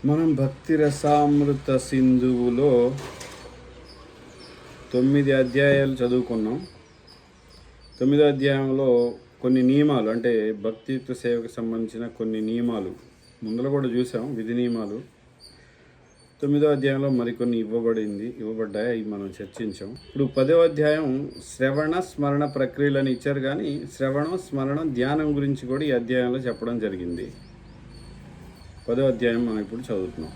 మనం భక్తి రసామృత సింధువులో 9 అధ్యాయాలు చదువుకున్నాం. 9వ అధ్యాయంలో కొన్ని నియమాలు, అంటే భక్తియుక్త సేవకు సంబంధించిన కొన్ని నియమాలు ముందర కూడా చూసాం, విధి నియమాలు. 9వ అధ్యాయంలో మరికొన్ని ఇవ్వబడ్డాయి, అవి మనం చర్చించాం. ఇప్పుడు 10వ అధ్యాయం శ్రవణ స్మరణ ప్రక్రియలను ఇచ్చారు, కానీ శ్రవణం స్మరణం ధ్యానం గురించి కూడా ఈ అధ్యాయంలో చెప్పడం జరిగింది. 10వ అధ్యాయం మనం ఇప్పుడు చదువుతున్నాం.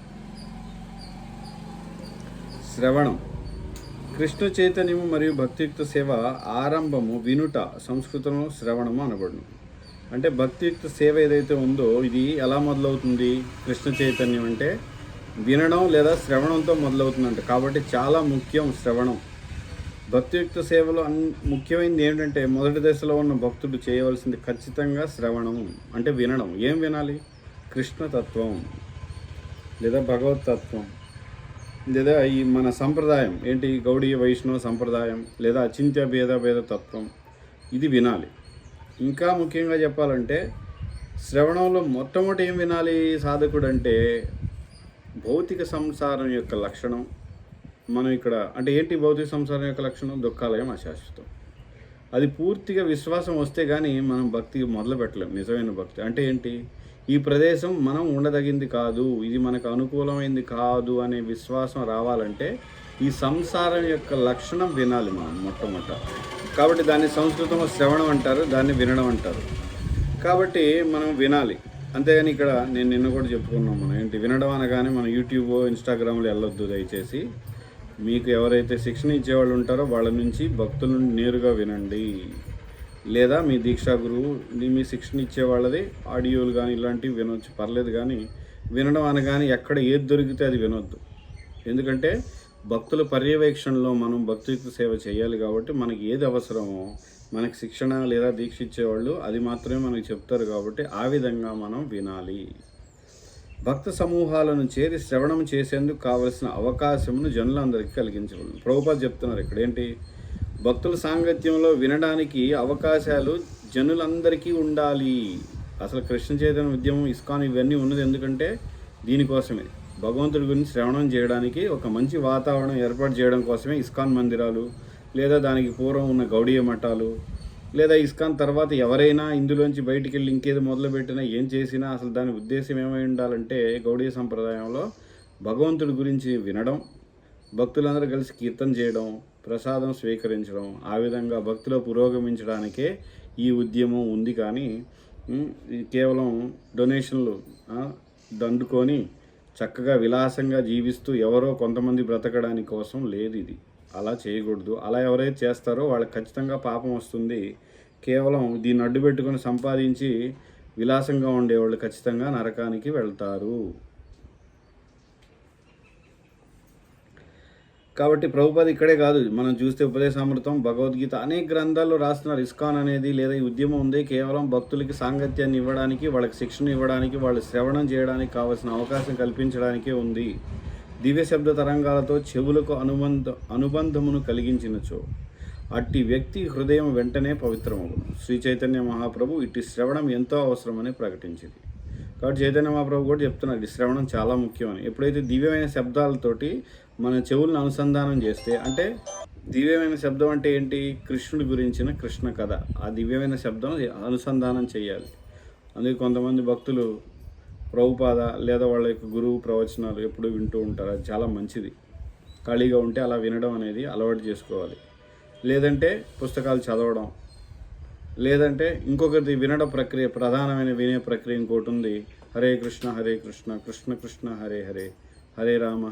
శ్రవణం, కృష్ణ చైతన్యము మరియు భక్తియుక్త సేవ ఆరంభము వినుట, సంస్కృతంలో శ్రవణము అనబడును. అంటే భక్తియుక్త సేవ ఏదైతే ఉందో ఇది ఎలా మొదలవుతుంది? కృష్ణ చైతన్యం అంటే వినడం లేదా శ్రవణంతో మొదలవుతుందంట. కాబట్టి చాలా ముఖ్యం శ్రవణం. భక్తియుక్త సేవలో ముఖ్యమైనది ఏంటంటే మొదటి దశలో ఉన్న భక్తుడు చేయవలసింది ఖచ్చితంగా శ్రవణం, అంటే వినడం. ఏం వినాలి? కృష్ణతత్వం లేదా భగవతత్వం, లేదా ఈ మన సంప్రదాయం ఏంటి, గౌడీయ వైష్ణవ సంప్రదాయం లేదా అచింత్య భేద తత్వం, ఇది వినాలి. ఇంకా ముఖ్యంగా చెప్పాలంటే శ్రవణంలో మొట్టమొదటి ఏం వినాలి సాధకుడు అంటే భౌతిక సంసారం యొక్క లక్షణం. మనం ఇక్కడ అంటే ఏంటి భౌతిక సంసారం యొక్క లక్షణం? దుఃఖాలయం అశాశ్వతం. అది పూర్తిగా విశ్వాసం వస్తే కానీ మనం భక్తి మొదలు పెట్టలేం. నిజమైన భక్తి అంటే ఏంటి? ఈ ప్రదేశం మనం ఉండదగింది కాదు, ఇది మనకు అనుకూలమైంది కాదు అనే విశ్వాసం రావాలంటే ఈ సంసారం యొక్క లక్షణం వినాలి మనం మొట్టమొదట. కాబట్టి దాన్ని సంస్కృతంలో శ్రవణం అంటారు, దాన్ని వినడం అంటారు. కాబట్టి మనం వినాలి. అంతేగాని ఇక్కడ నేను నిన్న కూడా చెప్పుకున్నాం, మనం ఏంటి వినడం అనగానే మనం యూట్యూబ్ ఇన్స్టాగ్రామ్లో వెళ్ళొద్దు. దయచేసి మీకు ఎవరైతే శిక్షణ ఇచ్చేవాళ్ళు ఉంటారో వాళ్ళ నుంచి భక్తుల నుండి నేరుగా వినండి, లేదా మీ దీక్షా గురువు మీ శిక్షణ ఇచ్చే వాళ్ళది ఆడియోలు కానీ ఇలాంటివి వినొచ్చు, పర్లేదు. కానీ వినడం అనగానే ఎక్కడ ఏది దొరికితే అది వినొద్దు. ఎందుకంటే భక్తుల పర్యవేక్షణలో మనం భక్తియుక్త సేవ చేయాలి. కాబట్టి మనకి ఏది అవసరమో మనకి శిక్షణ లేదా దీక్ష ఇచ్చేవాళ్ళు అది మాత్రమే మనకు చెప్తారు. కాబట్టి ఆ విధంగా మనం వినాలి. భక్త సమూహాలను చేరి శ్రవణం చేసేందుకు కావలసిన అవకాశమును జనులందరికీ కలిగించగలరు. ప్రభుపాద చెప్తున్నారు ఇక్కడ ఏంటి, భక్తుల సాంగత్యంలో వినడానికి అవకాశాలు జనులందరికీ ఉండాలి. అసలు కృష్ణ చైతన్య ఉద్యమం, ఇస్కాన్ ఇవన్నీ ఉన్నది ఎందుకంటే దీనికోసమే. భగవంతుడి గురించి శ్రవణం చేయడానికి ఒక మంచి వాతావరణం ఏర్పాటు చేయడం కోసమే ఇస్కాన్ మందిరాలు, లేదా దానికి పూర్వం ఉన్న గౌడీయ మఠాలు, లేదా ఇస్కాన్ తర్వాత ఎవరైనా ఇందులోంచి బయటికి వెళ్ళి ఇంకేదో మొదలుపెట్టినా ఏం చేసినా అసలు దాని ఉద్దేశం ఏమై ఉండాలంటే గౌడీయ సంప్రదాయంలో భగవంతుడి గురించి వినడం, భక్తులందరూ కలిసి కీర్తన చేయడం, ప్రసాదం స్వీకరించడం, ఆ విధంగా భక్తిలో పురోగమించడానికే ఈ ఉద్యమం ఉంది. కానీ కేవలం డొనేషన్లు దండుకొని చక్కగా విలాసంగా జీవిస్తూ ఎవరో కొంతమంది బ్రతకడానికి కోసం లేదు. ఇది అలా చేయకూడదు. అలా ఎవరైతే చేస్తారో వాళ్ళకి ఖచ్చితంగా పాపం వస్తుంది. కేవలం దీన్ని అడ్డు పెట్టుకొని సంపాదించి విలాసంగా ఉండేవాళ్ళు ఖచ్చితంగా నరకానికి వెళ్తారు. కాబట్టి ప్రభుపాద ఇక్కడే కాదు, మనం చూస్తే ఉపదేశామృతం, భగవద్గీత, అనేక గ్రంథాల్లో రాస్తున్నారు. ఇస్కాన్ అనేది లేదా ఈ ఉద్యమం ఉంది కేవలం భక్తులకి సాంగత్యాన్ని ఇవ్వడానికి, వాళ్ళకి శిక్షణ ఇవ్వడానికి, వాళ్ళు శ్రవణం చేయడానికి కావాల్సిన అవకాశం కల్పించడానికే ఉంది. దివ్య శబ్ద తరంగాలతో చెవులకు అనుబంధమును కలిగించినచో అట్టి వ్యక్తి హృదయం వెంటనే పవిత్రమగును. శ్రీ చైతన్య మహాప్రభు ఇట్టి శ్రవణం ఎంతో అవసరమని ప్రకటించింది. కాబట్టి చైతన్య మహాప్రభు కూడా చెప్తున్నాడు ఈ శ్రవణం చాలా ముఖ్యమని. ఎప్పుడైతే దివ్యమైన శబ్దాలతోటి మన చెవులను అనుసంధానం చేస్తే, అంటే దివ్యమైన శబ్దం అంటే ఏంటి? కృష్ణుడి గురించిన కృష్ణ కథ, ఆ దివ్యమైన శబ్దం అనుసంధానం చేయాలి. అందుకే కొంతమంది భక్తులు ప్రభుపాద లేదా వాళ్ళ యొక్క గురువు ప్రవచనాలు ఎప్పుడు వింటూ ఉంటారు. అది చాలా మంచిది. ఖాళీగా ఉంటే అలా వినడం అనేది అలవాటు చేసుకోవాలి. లేదంటే పుస్తకాలు చదవడం, లేదంటే ఇంకొకటి వినడం ప్రక్రియ, ప్రధానమైన వినే ప్రక్రియ ఇంకోటి ఉంది. హరే కృష్ణ కృష్ణ కృష్ణ హరే హరే, హరే రామ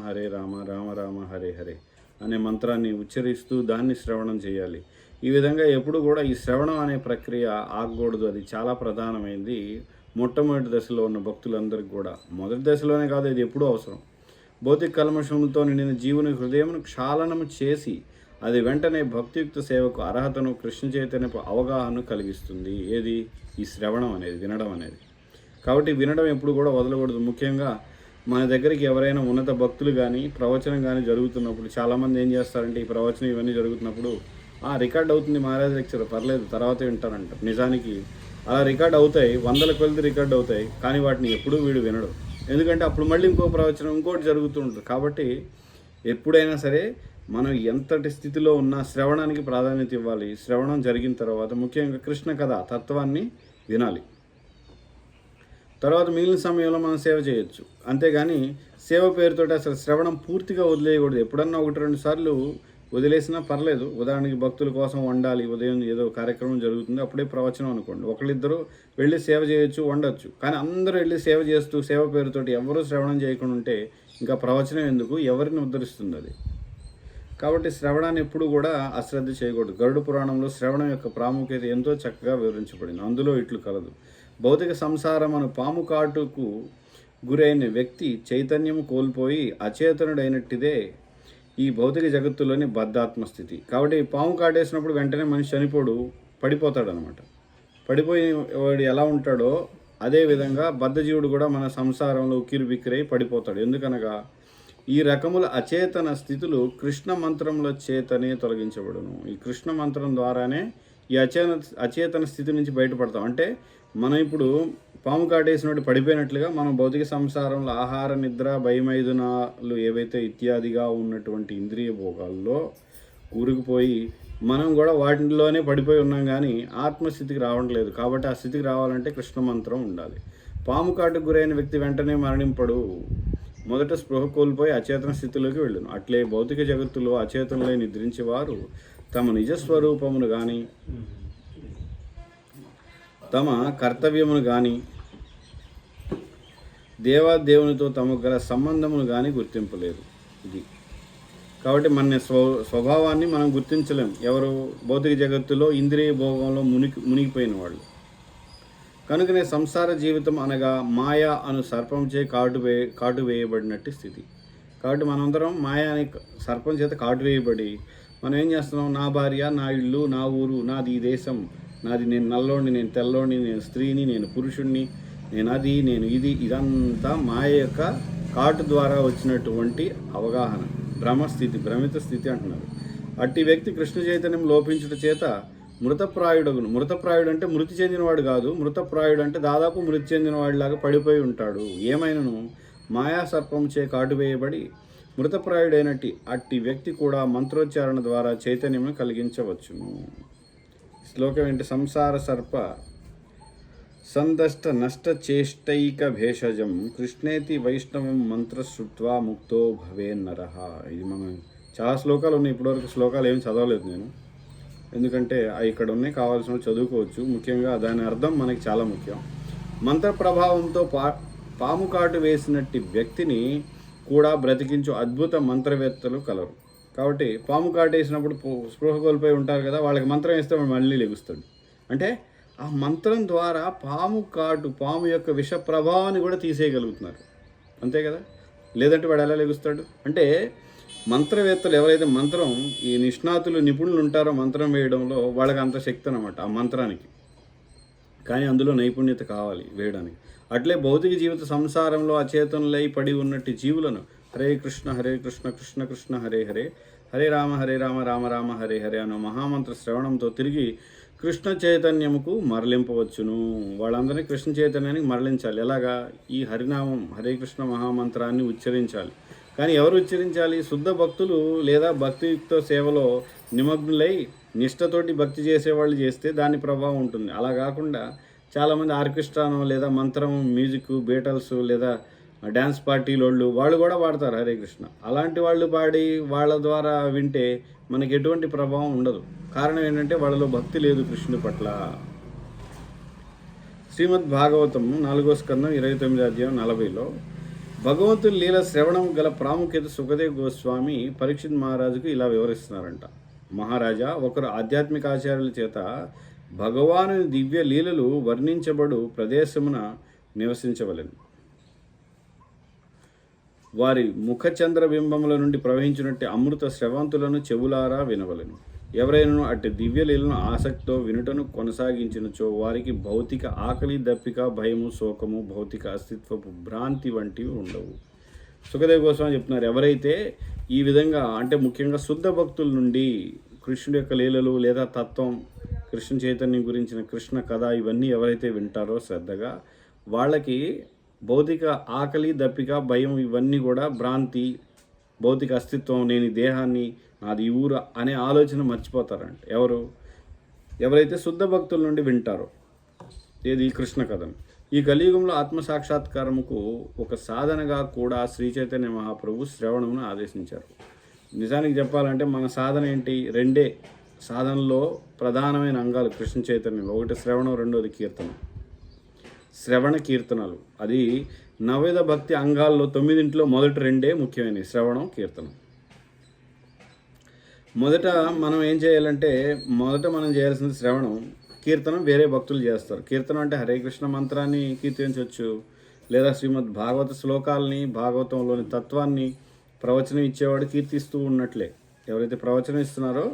రామ రామ హరే హరే అనే మంత్రాన్ని ఉచ్చరిస్తూ దాన్ని శ్రవణం చేయాలి. ఈ విధంగా ఎప్పుడు కూడా ఈ శ్రవణం అనే ప్రక్రియ ఆగకూడదు. అది చాలా ప్రధానమైనది మొట్టమొదటి దశలో ఉన్న భక్తులందరికీ కూడా. మొదటి దశలోనే కాదు, ఇది ఎప్పుడూ అవసరం. భౌతిక కల్మషంతో నిండిన జీవుని హృదయమును క్షాళనము చేసి అది వెంటనే భక్తియుక్త సేవకు అర్హతను, కృష్ణ చైతన్యపు అవగాహనను కలిగిస్తుంది. ఏది? ఈ శ్రవణం అనేది, వినడం అనేది. కాబట్టి వినడం ఎప్పుడు కూడా వదలకూడదు. ముఖ్యంగా మన దగ్గరికి ఎవరైనా ఉన్నత భక్తులు కానీ ప్రవచనం కానీ జరుగుతున్నప్పుడు చాలామంది ఏం చేస్తారంటే ఈ ప్రవచనం ఇవన్నీ జరుగుతున్నప్పుడు రికార్డ్ అవుతుంది మహారాజ్ లెక్చర్, పర్లేదు తర్వాత వింటారంటారు. నిజానికి అలా రికార్డ్ అవుతాయి, వందల కొలది రికార్డ్ అవుతాయి, కానీ వాటిని ఎప్పుడూ వీడు వినడు. ఎందుకంటే అప్పుడు మళ్ళీ ఇంకో ప్రవచనం ఇంకోటి జరుగుతూ ఉంటుంది. కాబట్టి ఎప్పుడైనా సరే మనం ఎంతటి స్థితిలో ఉన్నా శ్రవణానికి ప్రాధాన్యత ఇవ్వాలి. శ్రవణం జరిగిన తర్వాత ముఖ్యంగా కృష్ణ కథ తత్వాన్ని వినాలి. తర్వాత మిగిలిన సమయంలో మనం సేవ చేయొచ్చు. అంతేగాని సేవ పేరుతోటి అసలు శ్రవణం పూర్తిగా వదిలేయకూడదు. ఎప్పుడన్నా 1-2 సార్లు వదిలేసినా పర్లేదు. ఉదాహరణకి భక్తుల కోసం వండాలి, ఉదయం ఏదో కార్యక్రమం జరుగుతుంది, అప్పుడే ప్రవచనం అనుకోండి, ఒకళ్ళిద్దరూ వెళ్ళి సేవ చేయొచ్చు, వండొచ్చు. కానీ అందరూ వెళ్ళి సేవ చేస్తూ సేవ పేరుతోటి ఎవరూ శ్రవణం చేయకుండా ఉంటే ఇంకా ప్రవచనం ఎందుకు, ఎవరిని ఉద్ధరిస్తుంది అది? కాబట్టి శ్రవణాన్ని ఎప్పుడు కూడా అశ్రద్ధ చేయకూడదు. గరుడ పురాణంలో శ్రవణం యొక్క ప్రాముఖ్యత ఎంతో చక్కగా వివరించబడింది. అందులో ఇట్లు కలదు: భౌతిక సంసారం అను పాము కాటుకు గురైన వ్యక్తి చైతన్యము కోల్పోయి అచేతనుడైనట్టిదే ఈ భౌతిక జగత్తులోని బద్ధాత్మ స్థితి. కాబట్టి పాము కాటేసినప్పుడు వెంటనే మనిషి చనిపోడు, పడిపోతాడు అనమాట. పడిపోయి వాడు ఎలా ఉంటాడో అదేవిధంగా బద్ధజీవుడు కూడా మన సంసారంలో ఉక్కిరిబిక్కిరై పడిపోతాడు. ఎందుకనగా ఈ రకముల అచేతన స్థితులు కృష్ణ మంత్రముల చేతనే తొలగించబడును. ఈ కృష్ణ మంత్రం ద్వారానే ఈ అచేతన స్థితి నుంచి బయటపడతాం. అంటే మనం ఇప్పుడు పాము కాటేసినట్టు పడిపోయినట్లుగా మనం భౌతిక సంసారంలో ఆహార, నిద్ర, భయమైదునాలు ఏవైతే ఇత్యాదిగా ఉన్నటువంటి ఇంద్రియ భోగాల్లో కూరుకుపోయి మనం కూడా వాటిలోనే పడిపోయి ఉన్నాం, కానీ ఆత్మస్థితికి రావట్లేదు. కాబట్టి ఆ స్థితికి రావాలంటే కృష్ణ మంత్రం ఉండాలి. పాము కాటుకు గురైన వ్యక్తి వెంటనే మరణింపడు, మొదట స్పృహ కోల్పోయి అచేతన స్థితిలోకి వెళ్ళును. అట్లే భౌతిక జగత్తులో అచేతనులై నిద్రించేవారు తమ నిజస్వరూపమును కానీ తమ కర్తవ్యమును కానీ దేవాదేవునితో తమకు గల సంబంధమును కానీ గుర్తింపలేరు. ఇది కాబట్టి మన స్వభావాన్ని మనం గుర్తించలేం. ఎవరు? భౌతిక జగత్తులో ఇంద్రియ భోగంలో మునిగిపోయిన వాళ్ళు. కనుకనే సంసార జీవితం అనగా మాయా అను సర్పంచే కాటు వేయబడినట్టు స్థితి. కాబట్టి మనందరం మాయా అనే సర్పం చేత కాటు వేయబడి మనం ఏం చేస్తున్నాం? నా భార్య, నా ఇల్లు, నా ఊరు, నాది ఈ దేశం, నాది, నేను నల్లోడిని, నేను తెల్లోడిని, నేను స్త్రీని, నేను పురుషుణ్ణి, నేను అది, నేను ఇది, ఇదంతా మాయ యొక్క కాటు ద్వారా వచ్చినటువంటి అవగాహన, భ్రమస్థితి, భ్రమిత స్థితి అంటున్నారు. అట్టి వ్యక్తి కృష్ణ చైతన్యం లోపించుట చేత మృతప్రాయుడగును. మృతప్రాయుడు అంటే మృతి చెందినవాడు కాదు. మృతప్రాయుడు అంటే దాదాపు మృతి చెందినవాడిలాగా పడిపోయి ఉంటాడు. ఏమైనను మాయా సర్పంచే కాటువేయబడి మృతప్రాయుడైనట్టి అట్టి వ్యక్తి కూడా మంత్రోచ్చారణ ద్వారా చైతన్యము కలిగించవచ్చును. శ్లోకం ఏంటి? సంసార సర్ప సందష్ట నష్ట చేష్టైక భేషజం కృష్ణేతి వైష్ణవం మంత్ర శ్రుత్వా ముక్తో భవేన్నరః. ఇది మనం చాలా శ్లోకాలు ఉన్నాయి. ఇప్పటివరకు శ్లోకాలు ఏమి చదవలేదు నేను, ఎందుకంటే ఇక్కడ ఉన్నాయి, కావాల్సిన చదువుకోవచ్చు. ముఖ్యంగా దాని అర్థం మనకి చాలా ముఖ్యం. మంత్ర ప్రభావంతో పాము కాటు వేసినట్టి వ్యక్తిని కూడా బ్రతికించు అద్భుత మంత్రవేత్తలు కలరు. కాబట్టి పాము కాటేసినప్పుడు స్పృహ కోల్పోయి ఉంటారు కదా, వాళ్ళకి మంత్రం వేస్తే వాడు మళ్ళీ లెగుస్తాడు. అంటే ఆ మంత్రం ద్వారా పాము యొక్క విష ప్రభావాన్ని కూడా తీసేయగలుగుతున్నారు. అంతే కదా, లేదంటే వాడు ఎలా లెగుస్తాడు? అంటే మంత్రవేత్తలు ఎవరైతే ఈ నిష్ణాతులు, నిపుణులు ఉంటారో మంత్రం వేయడంలో, వాళ్ళకి అంత శక్తి అన్నమాట ఆ మంత్రానికి. కానీ అందులో నైపుణ్యత కావాలి వేయడానికి. అట్లే భౌతిక జీవిత సంసారంలో అచేతనులై పడి ఉన్నట్టు జీవులను హరే కృష్ణ కృష్ణ కృష్ణ హరే హరే, హరే రామ రామ రామ హరే హరే అనే మహామంత్ర శ్రవణంతో తిరిగి కృష్ణ చైతన్యముకు మరలింపవచ్చును. వాళ్ళందరినీ కృష్ణ చైతన్యానికి మరలించాలి. ఎలాగా? ఈ హరినామం, హరే కృష్ణ మహామంత్రాన్ని ఉచ్చరించాలి. కానీ ఎవరు ఉచ్చరించాలి? శుద్ధ భక్తులు లేదా భక్తియుక్త సేవలో నిమగ్నులై నిష్ఠతోటి భక్తి చేసేవాళ్ళు చేస్తే దాని ప్రభావం ఉంటుంది. అలా కాకుండా చాలామంది ఆర్కెస్ట్రానో లేదా మంత్రం, మ్యూజిక్, బీటల్స్ లేదా డ్యాన్స్ పార్టీలోళ్ళు వాళ్ళు కూడా పాడతారు హరే కృష్ణ. అలాంటి వాళ్ళు పాడి వాళ్ళ ద్వారా వింటే మనకి ఎటువంటి ప్రభావం ఉండదు. కారణం ఏంటంటే వాళ్ళలో భక్తి లేదు కృష్ణుడి పట్ల. శ్రీమద్ భాగవతం 4వ స్కందం 29వ అధ్యాయం 40లో భగవంతుని లీల శ్రవణం గల ప్రాముఖ్యత సుఖదేవ్ గోస్వామి పరీక్షిత్ మహారాజుకు ఇలా వివరిస్తున్నారంట. మహారాజా, ఒకరు ఆధ్యాత్మిక ఆచార్యుల చేత భగవానుని దివ్య లీలలు వర్ణించబడు ప్రదేశమున నివసించవలెను. వారి ముఖచంద్రబింబముల నుండి ప్రవహించినట్టు అమృత శ్రవంతులను చెవులారా వినవలెను. ఎవరైనా అట్టి దివ్యలీలను ఆసక్తితో వినుటను కొనసాగించినచో వారికి భౌతిక ఆకలి, దప్పిక, భయము, శోకము, భౌతిక అస్తిత్వపు భ్రాంతి వంటివి ఉండవు. సుఖదేవ్ గోస్వామి చెప్తున్నారు, ఎవరైతే ఈ విధంగా అంటే ముఖ్యంగా శుద్ధ భక్తుల నుండి కృష్ణుడి యొక్క లీలలు లేదా తత్వం, కృష్ణ చైతన్యం గురించిన కృష్ణ కథ ఇవన్నీ ఎవరైతే వింటారో శ్రద్ధగా, వాళ్ళకి భౌతిక ఆకలి, దప్పిక, భయం ఇవన్నీ కూడా భ్రాంతి, భౌతిక అస్తిత్వం, నేను ఈ దేహాన్ని, నాది ఈ ఊరు అనే ఆలోచన మర్చిపోతారంట. ఎవరైతే శుద్ధ భక్తుల నుండి వింటారో ఏది కృష్ణ కథను. ఈ కలియుగంలో ఆత్మసాక్షాత్కారముకు ఒక సాధనగా కూడా శ్రీ చైతన్య మహాప్రభు శ్రవణమును ఆదేశించారు. నిజానికి చెప్పాలంటే మన సాధన ఏంటి? రెండే సాధనలో ప్రధానమైన అంగాలు కృష్ణ చైతన్యంలో. ఒకటి శ్రవణం, రెండోది కీర్తనం. శ్రవణ కీర్తనలు అది నవవిధ భక్తి అంగాల్లో 9 మొదటి 2 ముఖ్యమైనవి, శ్రవణం, కీర్తనం. మొదట మనం ఏం చేయాలంటే మనం చేయాల్సింది శ్రవణం. కీర్తనం వేరే భక్తులు చేస్తారు. కీర్తనం అంటే హరే కృష్ణ మంత్రాన్ని కీర్తించవచ్చు, లేదా శ్రీమద్ భాగవత శ్లోకాలని, భాగవతంలోని తత్వాన్ని ప్రవచనం ఇచ్చేవాడు కీర్తిస్తూ ఉన్నట్లే. ఎవరైతే ప్రవచనం ఇస్తున్నారో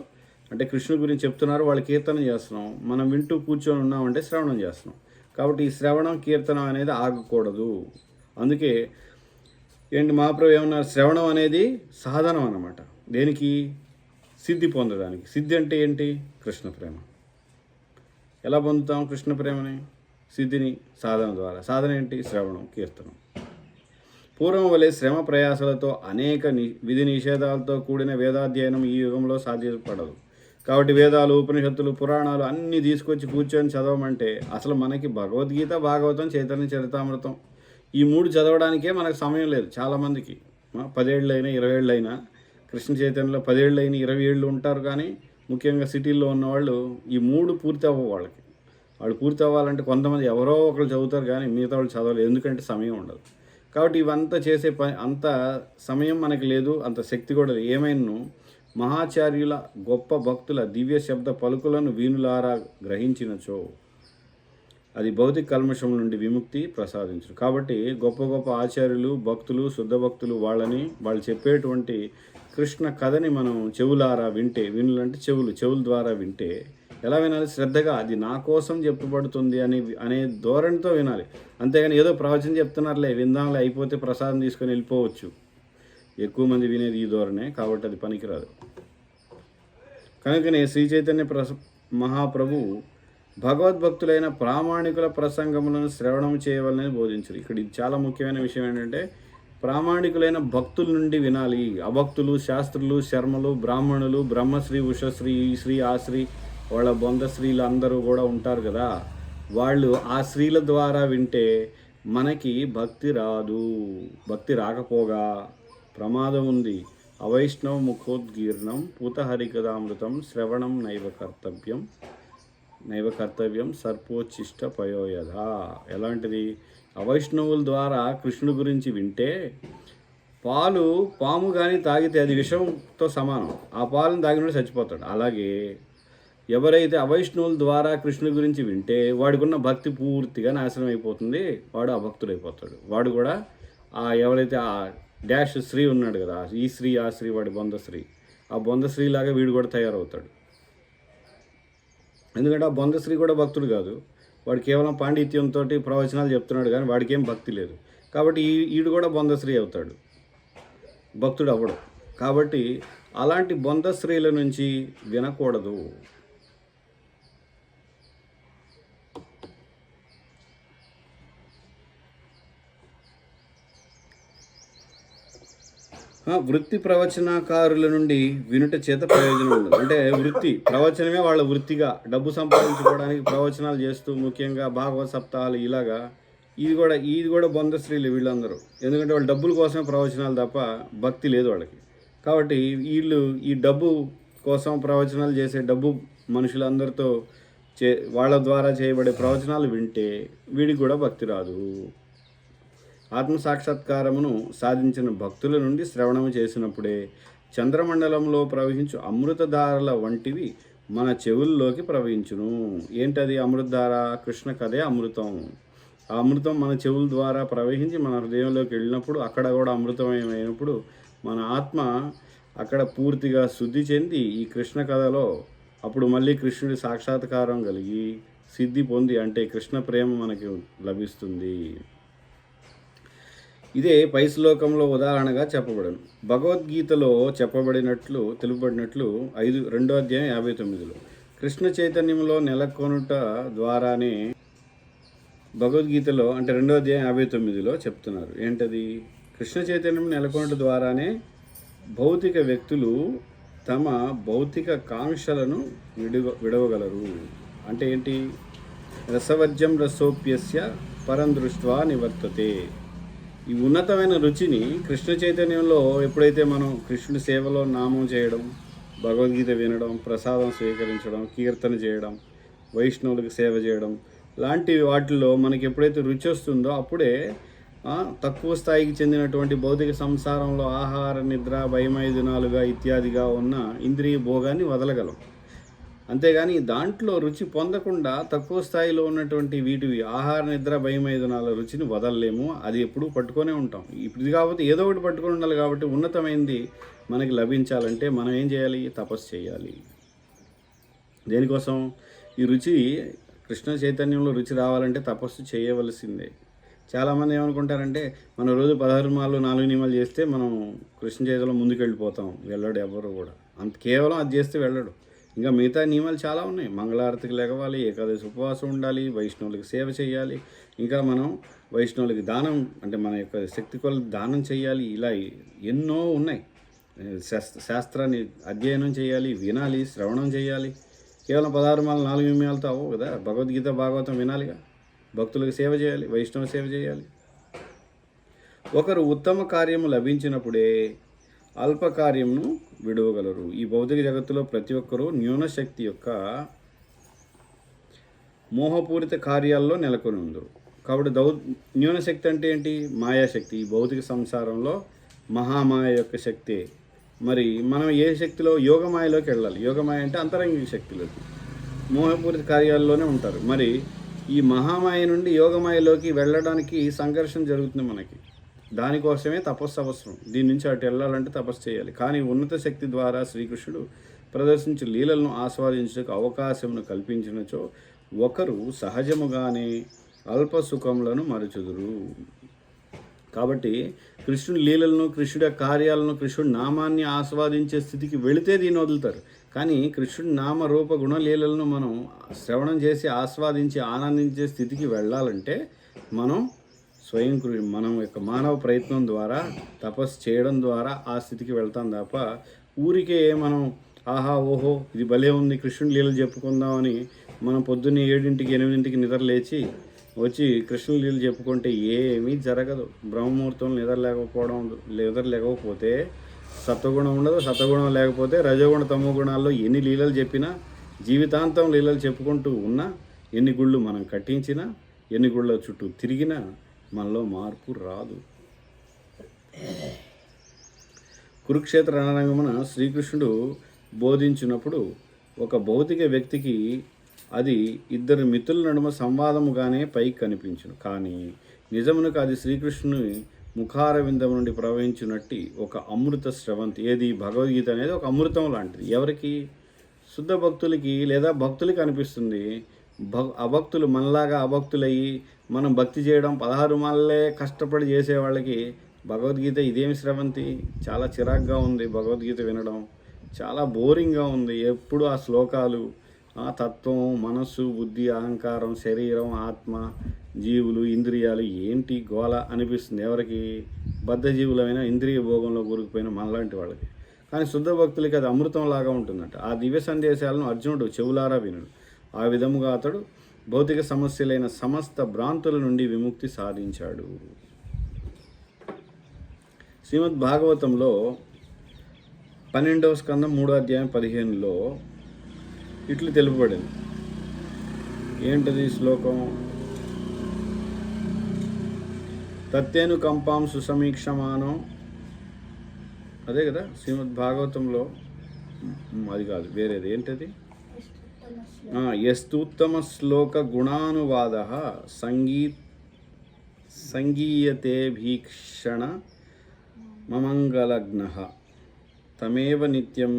అంటే కృష్ణుడి గురించి చెప్తున్నారో వాళ్ళు కీర్తనం చేస్తున్నాం, మనం వింటూ కూర్చొని ఉన్నామంటే శ్రవణం చేస్తున్నాం. కాబట్టి ఈ శ్రవణం, కీర్తనం అనేది ఆగకూడదు. అందుకే మహాప్రభు ఏమన్నారు? శ్రవణం అనేది సాధనం అన్నమాట. దేనికి? సిద్ధి పొందడానికి. సిద్ధి అంటే ఏంటి? కృష్ణ ప్రేమ. ఎలా పొందుతాం కృష్ణ ప్రేమని? సిద్ధిని సాధన ద్వారా. సాధన ఏంటి? శ్రవణం, కీర్తనం. పూర్వం వలె శ్రమ ప్రయాసలతో అనేక విధి నిషేధాలతో కూడిన వేదాధ్యయనం ఈ యుగంలో సాధ్యపడదు. కాబట్టి వేదాలు, ఉపనిషత్తులు, పురాణాలు అన్నీ తీసుకొచ్చి కూర్చొని చదవమంటే అసలు మనకి భగవద్గీత, భాగవతం, చైతన్య చరితామృతం ఈ 3 చదవడానికే మనకు సమయం లేదు. చాలామందికి 10 ఏళ్ళైనా 20 ఏళ్ళైనా కృష్ణ చైతన్యంలో 10 ఏళ్ళైనా 20 ఏళ్ళు ఉంటారు. కానీ ముఖ్యంగా సిటీల్లో ఉన్నవాళ్ళు ఈ 3 పూర్తి అవ్వవు. వాళ్ళు పూర్తి అవ్వాలంటే కొంతమంది ఎవరో ఒకరు చదువుతారు, కానీ మిగతా వాళ్ళు చదవలేదు. ఎందుకంటే సమయం ఉండదు. కాబట్టి ఇవంతా చేసే అంత సమయం మనకి లేదు, అంత శక్తి కూడా లేదు. ఏమైనా మహాచార్యుల, గొప్ప భక్తుల దివ్య శబ్ద పలుకులను వీణులారా గ్రహించినచో అది భౌతిక కల్మషం నుండి విముక్తి ప్రసాదించు. కాబట్టి గొప్ప గొప్ప ఆచార్యులు, భక్తులు, శుద్ధ భక్తులు వాళ్ళు చెప్పేటువంటి కృష్ణ కథని మనం చెవులారా వింటే, వినులంటే చెవుల ద్వారా వింటే ఎలా వినాలి? శ్రద్ధగా, అది నా కోసం చెప్పబడుతుంది అనే ధోరణితో వినాలి. అంతేగాని ఏదో ప్రవచనం చెప్తున్నారులే, విందాంలే, అయిపోతే ప్రసాదం తీసుకొని వెళ్ళిపోవచ్చు. ఎక్కువ మంది వినేది ఈ ధోరణే, కాబట్టి అది పనికిరాదు. కనుకనే శ్రీ చైతన్య మహాప్రభు భగవద్భక్తులైన ప్రామాణికుల ప్రసంగములను శ్రవణం చేయవాలని బోధించారు. ఇక్కడ ఇది చాలా ముఖ్యమైన విషయం ఏంటంటే ప్రామాణికులైన భక్తుల నుండి వినాలి. అభక్తులు, శాస్త్రులు, శర్మలు, బ్రాహ్మణులు, బ్రహ్మశ్రీ, ఉషశ్రీ, ఈ శ్రీ, ఆ శ్రీ, వాళ్ళ బొందశ్రీలు అందరూ కూడా ఉంటారు కదా, వాళ్ళు ఆ శ్రీల ద్వారా వింటే మనకి భక్తి రాదు. భక్తి రాకపోగా ప్రమాదం ఉంది. అవైష్ణవ ముఖోద్గీర్ణం పూతహరికదామృతం శ్రవణం నైవ కర్తవ్యం సర్పోచ్చిష్ట పయోయధ. ఎలాంటిది? అవైష్ణవుల ద్వారా కృష్ణుడి గురించి వింటే పాము కానీ తాగితే అది విషంతో సమానం. ఆ పాలను తాగినోడు చచ్చిపోతాడు. అలాగే ఎవరైతే అవైష్ణవుల ద్వారా కృష్ణుడి గురించి వింటే వాడికున్న భక్తి పూర్తిగా నాశనం అయిపోతుంది, వాడు అభక్తుడైపోతాడు. వాడు కూడా ఎవరైతే ఆ డాష్ శ్రీ ఉన్నాడు కదా, ఈ శ్రీ, ఆ శ్రీ, వాడి బొందశ్రీ, ఆ బొందశ్రీలాగా వీడు కూడా తయారవుతాడు. ఎందుకంటే ఆ బొందశ్రీ కూడా భక్తుడు కాదు, వాడు కేవలం పాండిత్యంతో ప్రవచనాలు చెప్తున్నాడు, కానీ వాడికి ఏం భక్తి లేదు. కాబట్టి ఈడు కూడా బొందశ్రీ అవుతాడు, భక్తుడు అవ్వడు. కాబట్టి అలాంటి బొందశ్రీల నుంచి వినకూడదు. వృత్తి ప్రవచనకారుల నుండి వినుట చేత ప్రయోజనం ఉండదు. అంటే ప్రవచనమే వాళ్ళ వృత్తిగా డబ్బు సంపాదించుకోవడానికి ప్రవచనాలు చేస్తూ, ముఖ్యంగా భాగవత సప్తాహాలు ఇలాగా, ఇది కూడా బొందశ్రీలు వీళ్ళందరూ. ఎందుకంటే వాళ్ళు డబ్బుల కోసమే ప్రవచనాలు తప్ప భక్తి లేదు వాళ్ళకి. కాబట్టి వీళ్ళు ఈ డబ్బు కోసం ప్రవచనాలు చేసే డబ్బు మనుషులందరితో వాళ్ళ ద్వారా చేయబడే ప్రవచనాలు వింటే వీడికి కూడా భక్తి రాదు. ఆత్మసాక్షాత్కారమును సాధించిన భక్తుల నుండి శ్రవణము చేసినప్పుడే చంద్రమండలంలో ప్రవహించు అమృతధారల వంటివి మన చెవుల్లోకి ప్రవహించును. ఏంటది అమృతధార? కృష్ణ కథే అమృతం. ఆ అమృతం మన చెవుల ద్వారా ప్రవహించి మన హృదయంలోకి వెళ్ళినప్పుడు, అక్కడ కూడా అమృతమయమైనప్పుడు మన ఆత్మ అక్కడ పూర్తిగా శుద్ధి చెంది ఈ కృష్ణ కథలో అప్పుడు మళ్ళీ కృష్ణుడి సాక్షాత్కారం కలిగి సిద్ధి పొంది, అంటే కృష్ణ ప్రేమ మనకి లభిస్తుంది. ఇదే పై శ్లోకంలో ఉదాహరణగా చెప్పబడను. భగవద్గీతలో తెలుపబడినట్లు 2వ అధ్యాయం 59లో కృష్ణ చైతన్యంలో నెలకొనుట ద్వారానే భగవద్గీతలో అంటే 2వ అధ్యాయం 59లో చెప్తున్నారు. ఏంటది? కృష్ణ చైతన్యం నెలకొనడం ద్వారానే భౌతిక వ్యక్తులు తమ భౌతిక కాంక్షలను విడవగలరు. అంటే ఏంటి? రసవర్జ్యం రసోప్యస్య పరం దృష్ట్వా నివర్తతే. ఈ ఉన్నతమైన రుచిని కృష్ణ చైతన్యంలో ఎప్పుడైతే మనం కృష్ణుడి సేవలో నామం చేయడం, భగవద్గీత వినడం, ప్రసాదం స్వీకరించడం, కీర్తన చేయడం, వైష్ణవులకు సేవ చేయడం లాంటి వాటిల్లో మనకి ఎప్పుడైతే రుచి వస్తుందో అప్పుడే తక్కువ స్థాయికి చెందినటువంటి భౌతిక సంసారంలో ఆహార, నిద్ర, భయమైదునాలుగా ఇత్యాదిగా ఉన్న ఇంద్రియ భోగాన్ని వదలగలం. అంతేగాని దాంట్లో రుచి పొందకుండా తక్కువ స్థాయిలో ఉన్నటువంటి వీటివి ఆహార, నిద్ర, భయమైదునాల రుచిని వదలలేము. అది ఎప్పుడూ పట్టుకొనే ఉంటాం. ఇప్పుడు కాకపోతే ఏదో ఒకటి పట్టుకొని ఉండాలి. కాబట్టి ఉన్నతమైనది మనకి లభించాలంటే మనం ఏం చేయాలి? తపస్సు చేయాలి. దేనికోసం? ఈ రుచి కృష్ణ చైతన్యంలో రుచి రావాలంటే తపస్సు చేయవలసిందే. చాలామంది ఏమనుకుంటారంటే మనం రోజు 16 మాలు 4 నియమాలు చేస్తే మనం కృష్ణ చైతన్యంలో ముందుకు వెళ్ళిపోతాం. వెళ్ళడు ఎవరు కూడా. కేవలం అది చేస్తే వెళ్ళడు. ఇంకా మిగతా నియమాలు చాలా ఉన్నాయి. మంగళారతికి లెగవాలి, ఏకాదశి ఉపవాసం ఉండాలి, వైష్ణవులకి సేవ చేయాలి, ఇంకా మనం వైష్ణవులకి దానం అంటే మన యొక్క శక్తి కొలది దానం చేయాలి. ఇలా ఎన్నో ఉన్నాయి. శాస్త్రాన్ని అధ్యయనం చేయాలి, వినాలి, శ్రవణం చేయాలి. కేవలం 16 మాలు 4 నియమాలతో అవ్వవు కదా. భగవద్గీత భాగవతం వినాలిగా, భక్తులకు సేవ చేయాలి, వైష్ణవ సేవ చేయాలి. ఒకరు ఉత్తమ కార్యము లభించినప్పుడే అల్ప కార్యమును విడవగలరు. ఈ భౌతిక జగత్తులో ప్రతి ఒక్కరూ న్యూనశక్తి యొక్క మోహపూరిత కార్యాల్లో నెలకొని ఉందరు. కాబట్టి న్యూనశక్తి అంటే ఏంటి? మాయాశక్తి. ఈ భౌతిక సంసారంలో మహామాయ యొక్క శక్తే. మరి మనం ఏ శక్తిలో? యోగమాయలోకి వెళ్ళాలి. యోగమాయ అంటే అంతరంగిక శక్తిలోకి. మోహపూరిత కార్యాల్లోనే ఉంటారు. మరి ఈ మహామాయ నుండి యోగమాయలోకి వెళ్ళడానికి సంఘర్షణ జరుగుతుంది మనకి. దానికోసమే తపస్సు అవసరం. దీని నుంచి అటు వెళ్ళాలంటే తపస్సు చేయాలి. కానీ ఉన్నత శక్తి ద్వారా శ్రీకృష్ణుడు ప్రదర్శించి లీలలను ఆస్వాదించడానికి అవకాశమును కల్పించినచో ఒకరు సహజముగానే అల్ప సుఖములను మరచుదురు. కాబట్టి కృష్ణుడి లీలలను, కృష్ణుడి కార్యాలను, కృష్ణుడి నామాన్ని ఆస్వాదించే స్థితికి వెళితే దీన్ని వదులుతారు. కానీ కృష్ణుడి నామ రూప గుణ లీలలను మనం శ్రవణం చేసి ఆస్వాదించి ఆనందించే స్థితికి వెళ్ళాలంటే మనం మనం యొక్క మానవ ప్రయత్నం ద్వారా తపస్సు చేయడం ద్వారా ఆ స్థితికి వెళ్తాం తప్ప ఊరికే మనం ఆహా ఓహో ఇది భలే ఉంది కృష్ణుడి లీలలు చెప్పుకుందామని మనం పొద్దున్నే 7ంటికి 8ంటికి నిద్ర లేచి వచ్చి కృష్ణుడి లీలలు చెప్పుకుంటే ఏమీ జరగదు. బ్రహ్మముహూర్తం నిద్ర లేకపోతే సత్వగుణం ఉండదు. సత్వగుణం లేకపోతే రజోగుణ తమో గుణాల్లో ఎన్ని లీలలు చెప్పినా, జీవితాంతం లీలలు చెప్పుకుంటూ ఉన్నా, ఎన్ని గుళ్ళు మనం కట్టించినా, ఎన్ని గుళ్ళ చుట్టూ తిరిగినా మనలో మార్పు రాదు. కురుక్షేత్ర రణరంగమున శ్రీకృష్ణుడు బోధించినప్పుడు ఒక భౌతిక వ్యక్తికి అది ఇద్దరు మిత్రుల నడుమ సంవాదముగానే పైకి కనిపించును. కానీ నిజమునకు అది శ్రీకృష్ణుని ముఖార విందం నుండి ప్రవహించినట్టి ఒక అమృత స్రవంతి. ఏది? భగవద్గీత అనేది ఒక అమృతం లాంటిది. ఎవరికి? శుద్ధ భక్తులకి లేదా భక్తులకి అనిపిస్తుంది. అభక్తులు మనలాగా అభక్తులయ్యి మనం భక్తి చేయడం 16 మాలలే కష్టపడి చేసేవాళ్ళకి భగవద్గీత ఇదేమి స్రవంతి, చాలా చిరాగ్గా ఉంది. భగవద్గీత వినడం చాలా బోరింగ్గా ఉంది. ఎప్పుడు ఆ శ్లోకాలు, ఆ తత్వం, మనస్సు, బుద్ధి, అహంకారం, శరీరం, ఆత్మ, జీవులు, ఇంద్రియాలు ఏంటి గోల అనిపిస్తుంది. ఎవరికి? బద్ధజీవులమైన ఇంద్రియ భోగంలో కూరుకుపోయిన మనలాంటి వాళ్ళకి. కానీ శుద్ధ భక్తులకి అది అమృతంలాగా ఉంటుందట. ఆ దివ్య సందేశాలను అర్జునుడు చెవులారా వినుడు. ఆ విధముగా అతడు భౌతిక సమస్యలైన సమస్త భ్రాంతుల నుండి విముక్తి సాధించాడు. శ్రీమద్ భాగవతంలో 12వ స్కందం 3వ అధ్యాయం 15లో ఇట్లు తెలుపబడింది. ఏంటది శ్లోకం? తత్తేను కంపాం సుసమీక్షమానం. అదే కదా శ్రీమద్ భాగవతంలో. అది కాదు, వేరేది. ఏంటది? యస్తూత్తమ శ్లోక గుణానువాద సంగీయతే భీక్షణ మమంగళగ్న తమేవ నిత్యం